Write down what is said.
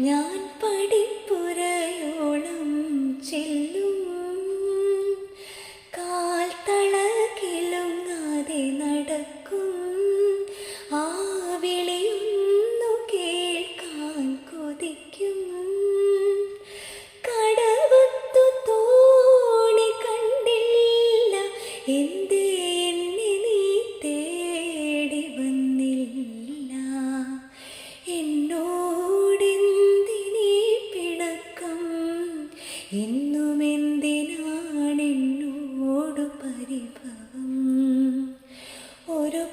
ഞാൻ പടിപ്പുരയോളം ചെല്ലും, കാൽത്തളകിലുങ്ങാതെ നടക്കും, ആ വിളിയൊന്നു കേൾക്കാൻ കൊതിക്കും. കടവത്തു തോണി കണ്ടില്ല, എന്തേ എന്നെ നീ തേടി വന്നില്ല. എന്നോടെന്തിനീ പിണക്കം, എന്നുമെന്തിനാണെന്നോടു പരിഭവം. ഒരു